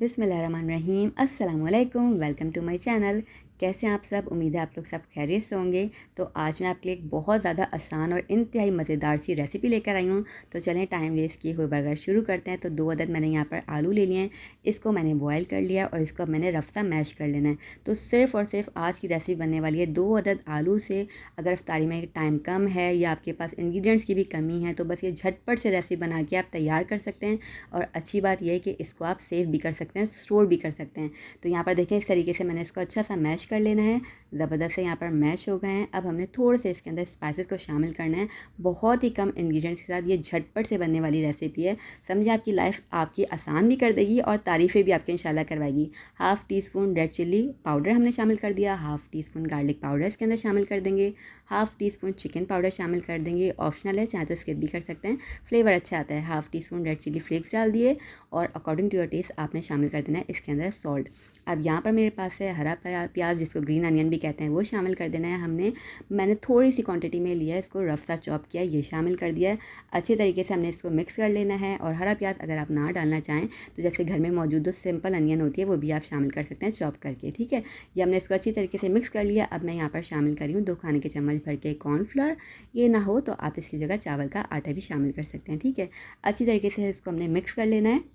बिस्मिल्लाहिर्रहमानिर्रहीम। अस्सलाम वालेकुम, वेलकम टू माय चैनल। कैसे हैं आप सब? उम्मीद है आप लोग सब खैरियत से होंगे। तो आज मैं आपके लिए एक बहुत ज़्यादा आसान और इंतहाई मज़ेदार सी रेसिपी लेकर आई हूँ। तो चलें टाइम वेस्ट किए हुए बगैर शुरू करते हैं। तो 2 अदद मैंने यहाँ पर आलू ले लिए हैं। इसको मैंने बॉयल कर लिया और इसको अब मैंने रफ़्ता मैश कर लेना है। तो सिर्फ़ और सिर्फ आज की रेसिपी बनने वाली है 2 अदद आलू से। अगर इफ्तारी में टाइम कम है या आपके पास इंग्रीडियेंट्स की भी कमी है तो बस ये झटपट से रेसिपी बना के आप तैयार कर सकते हैं। और अच्छी बात यह है कि इसको आप सेव भी कर सकते हैं, स्टोर भी कर सकते हैं। तो यहाँ पर देखें, इस तरीके से मैंने इसको अच्छा सा मैश कर लेना है। ज़बरदस्त से यहाँ पर मैश हो गए हैं। अब हमने थोड़े से इसके अंदर स्पाइसेस को शामिल करना है। बहुत ही कम इंग्रेडिएंट्स के साथ ये झटपट से बनने वाली रेसिपी है। समझिए आपकी लाइफ आपकी आसान भी कर देगी और तारीफ़ें भी आपकी इंशाल्लाह करवाएगी। Half tea spoon red chilli powder हमने शामिल कर दिया। Half tea spoon garlic powder इसके अंदर शामिल कर देंगे। Half tea spoon chicken powder शामिल कर देंगे। ऑप्शनल है, चाहे तो स्किप भी कर सकते हैं, फ्लेवर अच्छा आता है। Half tea spoon red chilli flakes डाल दिए और अकॉर्डिंग टू योर टेस्ट आपने शामिल कर देना है इसके अंदर सॉल्ट। अब यहाँ पर मेरे पास है हरा प्याज, जिसको ग्रीन अनियन भी कहते हैं, वो शामिल कर देना है। मैंने थोड़ी सी क्वांटिटी में लिया है, इसको रफ़ सा चॉप किया, ये शामिल कर दिया है। अच्छे तरीके से हमने इसको मिक्स कर लेना है। और हरा प्याज अगर आप ना डालना चाहें तो जैसे घर में मौजूद जो सिंपल अनियन होती है वो भी आप शामिल कर सकते हैं चॉप करके, ठीक है। ये हमने इसको अच्छी तरीके से मिक्स कर लिया। अब मैं यहाँ पर शामिल कर रही हूँ 2 खाने के चम्मच भर के कॉर्नफ्लोर। ये ना हो तो आप इसकी जगह चावल का आटा भी शामिल कर सकते हैं, ठीक है। अच्छी तरीके से इसको हमने मिक्स कर लेना है।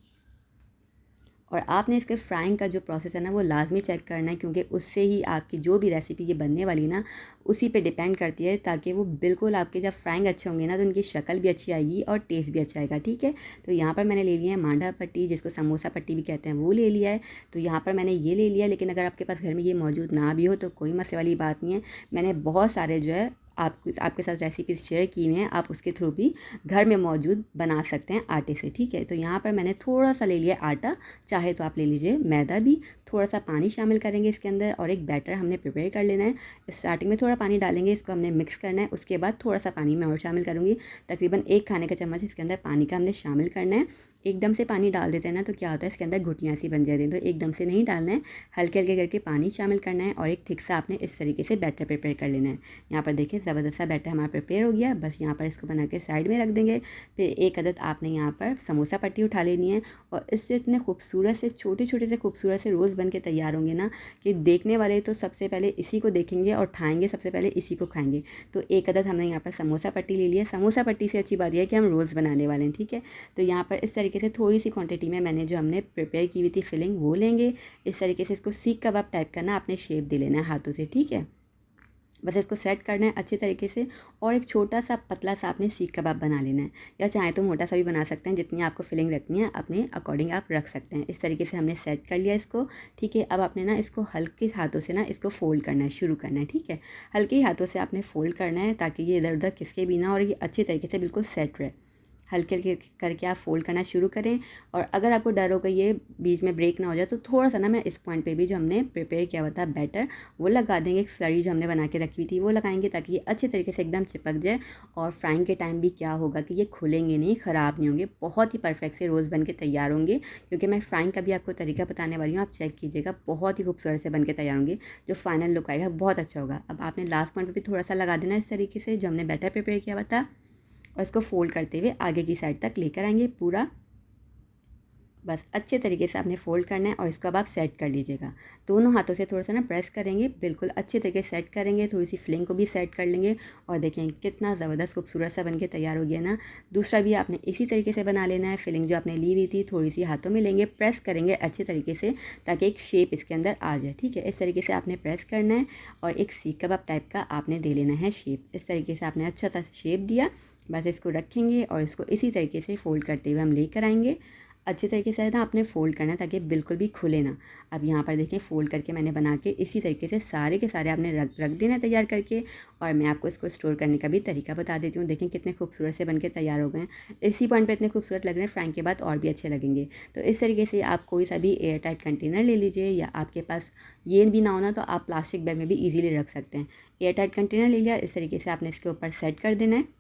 और आपने इसके फ्राइंग का जो प्रोसेस है ना वो लाज़मी चेक करना है, क्योंकि उससे ही आपकी जो भी रेसिपी ये बनने वाली ना उसी पे डिपेंड करती है, ताकि वो बिल्कुल आपके जब फ्राइंग अच्छे होंगे ना तो उनकी शक्ल भी अच्छी आएगी और टेस्ट भी अच्छा आएगा, ठीक है। तो यहाँ पर मैंने ले लिया है मांडा पट्टी, जिसको समोसा पट्टी भी कहते हैं, वो ले लिया है। तो यहाँ पर मैंने ये ले लिया, लेकिन अगर आपके पास घर में ये मौजूद ना भी हो तो कोई मसले वाली बात नहीं है। मैंने बहुत सारे जो है आपके साथ रेसिपीज़ शेयर की हुई हैं, आप उसके थ्रू भी घर में मौजूद बना सकते हैं आटे से, ठीक है। तो यहाँ पर मैंने थोड़ा सा ले लिया आटा, चाहे तो आप ले लीजिए मैदा भी। थोड़ा सा पानी शामिल करेंगे इसके अंदर और एक बैटर हमने प्रिपेयर कर लेना है। स्टार्टिंग में थोड़ा पानी डालेंगे, इसको हमने मिक्स करना है। उसके बाद थोड़ा सा पानी मैं और शामिल करूँगी, तकरीबन 1 खाने का चम्मच इसके अंदर पानी का हमने शामिल करना है। एकदम से पानी डाल देते हैं ना तो क्या होता है, इसके अंदर घुटियाँ सी बन जाती हैं, तो एकदम से नहीं डालना है। हल्के हल्के करके पानी शामिल करना है और एक थिक सा आपने इस तरीके से बैटर प्रिपेयर कर लेना है। यहाँ पर देखिए ज़बरदस्त सा बैटर हमारा प्रिपेयर हो गया। बस यहाँ पर इसको बना के साइड में रख देंगे। फिर एक अदद आपने यहाँ पर समोसा पट्टी उठा लेनी है और इससे इतने खूबसूरत से छोटे छोटे से खूबसूरत से रोज़ बन के तैयार होंगे ना कि देखने वाले तो सबसे पहले इसी को देखेंगे और खाएंगे सबसे पहले इसी को खाएंगे। तो एक अदद हमने यहाँ पर समोसा पट्टी ले लिया। समोसा पट्टी से अच्छी बात यह है कि हम रोज़ बनाने वाले हैं, ठीक है। तो यहाँ पर इस तरीके से थोड़ी सी क्वांटिटी में मैंने जो हमने प्रिपेयर की हुई थी फिलिंग वो लेंगे। इस तरीके से इसको सीख कबाब टाइप करना, आपने शेप दे लेना है हाथों से, ठीक है। बस इसको सेट करना है अच्छे तरीके से और एक छोटा सा पतला सा आपने सीख कबाब बना लेना है, या चाहे तो मोटा सा भी बना सकते हैं। जितनी आपको फिलिंग रखनी है अपने अकॉर्डिंग आप रख सकते हैं। इस तरीके से हमने सेट कर लिया इसको, ठीक है। अब आपने ना इसको हल्के हाथों से ना इसको फोल्ड करना है, शुरू करना है, ठीक है। हल्के हाथों से आपने फोल्ड करना है ताकि ये इधर उधर खिसके भी ना और ये अच्छे तरीके से बिल्कुल सेट रहे। हल्के हल्के करके आप फ़ोल्ड करना शुरू करें। और अगर आपको डर हो कि ये बीच में ब्रेक ना हो जाए तो थोड़ा सा ना मैं इस पॉइंट पे भी जो हमने प्रिपेयर किया हुआ था बैटर वो लगा देंगे। एक स्लरी जो हमने बना के रखी हुई थी वो लगाएंगे ताकि ये अच्छे तरीके से एकदम चिपक जाए। और फ्राइंग के टाइम भी क्या होगा कि ये खुलेंगे नहीं, ख़राब नहीं होंगे, बहुत ही परफेक्ट से रोज़ बन के तैयार होंगे। क्योंकि मैं फ्राइंग का भी आपको तरीका बताने वाली हूँ, आप चेक कीजिएगा, बहुत ही खूबसूरत से बन के तैयार होंगे। जो फाइनल लुक आएगा बहुत अच्छा होगा। अब आपने लास्ट पॉइंट पर भी थोड़ा सा लगा देना इस तरीके से जो हमने बैटर प्रिपेयर किया हुआ था, और इसको फ़ोल्ड करते हुए आगे की साइड तक लेकर आएंगे पूरा। बस अच्छे तरीके से आपने फ़ोल्ड करना है और इसको अब आप सेट कर लीजिएगा। दोनों हाथों से थोड़ा सा ना प्रेस करेंगे, बिल्कुल अच्छे तरीके से सेट करेंगे। थोड़ी सी फिलिंग को भी सेट कर लेंगे और देखें कितना ज़बरदस्त खूबसूरत सा बनके तैयार हो गया ना। दूसरा भी आपने इसी तरीके से बना लेना है। फिलिंग जो आपने ली हुई थी थोड़ी सी हाथों में लेंगे, प्रेस करेंगे अच्छे तरीके से ताकि एक शेप इसके अंदर आ जाए, ठीक है। इस तरीके से आपने प्रेस करना है और एक सीख कबाब टाइप का आपने दे लेना है शेप। इस तरीके से आपने अच्छा सा शेप दिया। बस इसको रखेंगे और इसको इसी तरीके से फ़ोल्ड करते हुए हम लेकर आएंगे। अच्छे तरीके से ना आपने फ़ोल्ड करना है ताकि बिल्कुल भी खुले ना। अब यहाँ पर देखें फ़ोल्ड करके मैंने बना के इसी तरीके से सारे के सारे आपने रख रख देना है तैयार करके। और मैं आपको इसको स्टोर करने का भी तरीका बता देती हूँ। देखें कितने खूबसूरत से बनके तैयार हो गए हैं। इसी पॉइंट पे इतने खूबसूरत लग रहे हैं, फ्राइंग के बाद और भी अच्छे लगेंगे। तो इस तरीके से आप कोई सा भी एयर टाइट कंटेनर ले लीजिए, या आपके पास ये भी ना होना तो आप प्लास्टिक बैग में भी ईज़िली रख सकते हैं। एयर टाइट कंटेनर ले लिया, इस तरीके से आपने इसके ऊपर सेट कर देना है।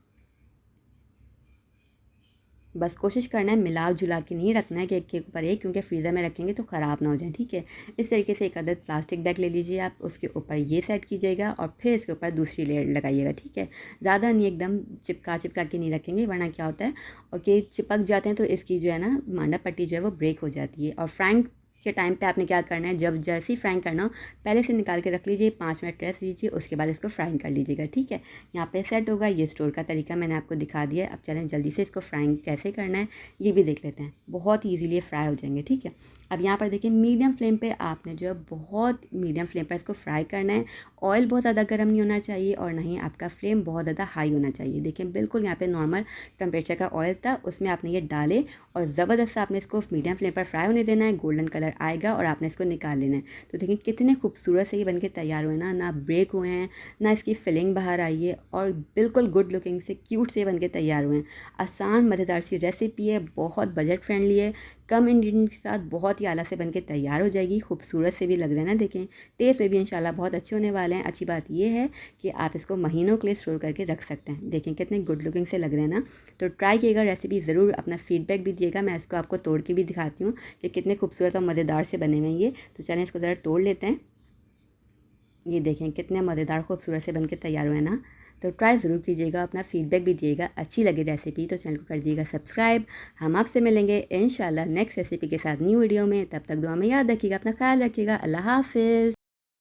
बस कोशिश करना है मिला जुला के नहीं रखना है कि एक के ऊपर एक, क्योंकि फ्रीज़र में रखेंगे तो ख़राब ना हो जाए, ठीक है। इस तरीके से एक अदद प्लास्टिक बैग ले लीजिए आप, उसके ऊपर ये सेट कीजिएगा और फिर इसके ऊपर दूसरी लेयर लगाइएगा, ठीक है। ज़्यादा नहीं, एकदम चिपका चिपका के नहीं रखेंगे, वरना क्या होता है और कि चिपक जाते हैं तो इसकी जो है ना मांडा पट्टी जो है वो ब्रेक हो जाती है। और फ्राइंग के टाइम पे आपने क्या करना है, जब जैसे ही फ्राइंग करना हो पहले से निकाल के रख लीजिए, 5 मिनट रेस्ट दीजिए, उसके बाद इसको फ्राइंग कर लीजिएगा, ठीक है। यहाँ पे सेट होगा। ये स्टोर का तरीका मैंने आपको दिखा दिया है। अब चलें जल्दी से इसको फ्राइंग कैसे करना है ये भी देख लेते हैं। बहुत ईजीली फ्राई हो जाएंगे, ठीक है। अब यहाँ पर देखिए मीडियम फ्लेम पे आपने जो है बहुत मीडियम फ्लेम पर इसको फ्राई करना है। ऑयल बहुत ज़्यादा गर्म नहीं होना चाहिए और ना ही आपका फ्लेम बहुत ज़्यादा हाई होना चाहिए। देखिए बिल्कुल यहाँ पे नॉर्मल टेम्परेचर का ऑयल था, उसमें आपने ये डाले और ज़बरदस्त से आपने इसको मीडियम फ्लेम पर फ्राई होने देना है। गोल्डन कलर आएगा और आपने इसको निकाल लेना है। तो देखिए कितने खूबसूरत से ये बन के तैयार हुए ना ब्रेक हुए हैं, ना इसकी फिलिंग बाहर आई है और बिल्कुल गुड लुकिंग से क्यूट से बन के तैयार हुए हैं। आसान मज़ेदार सी रेसिपी है, बहुत बजट फ्रेंडली है, कम इंग्रेडिएंट्स के साथ बहुत ही आला से बन के तैयार हो जाएगी। खूबसूरत से भी लग रहे हैं ना, देखें टेस्ट में भी इंशाल्लाह बहुत अच्छे होने वाले हैं। अच्छी बात ये है कि आप इसको महीनों के लिए स्टोर करके रख सकते हैं। देखें कितने गुड लुकिंग से लग रहे हैं ना। तो ट्राई कीजिएगा रेसिपी, ज़रूर अपना फीडबैक भी दिएगा। मैं इसको आपको तोड़ के भी दिखाती हूँ कि कितने खूबसूरत और मज़ेदार से बने हुए हैं ये। तो चलें इसको ज़रा तोड़ लेते हैं। ये देखें कितने मज़ेदार खूबसूरत से बन के तैयार हुए हैं ना। तो ट्राई ज़रूर कीजिएगा, अपना फीडबैक भी दिएगा। अच्छी लगे रेसिपी तो चैनल को कर दिएगा सब्सक्राइब। हम आपसे मिलेंगे इंशाल्लाह नेक्स्ट रेसिपी के साथ न्यू वीडियो में। तब तक दुआ में याद रखिएगा, अपना ख्याल रखिएगा। अल्लाह हाफ़िज़।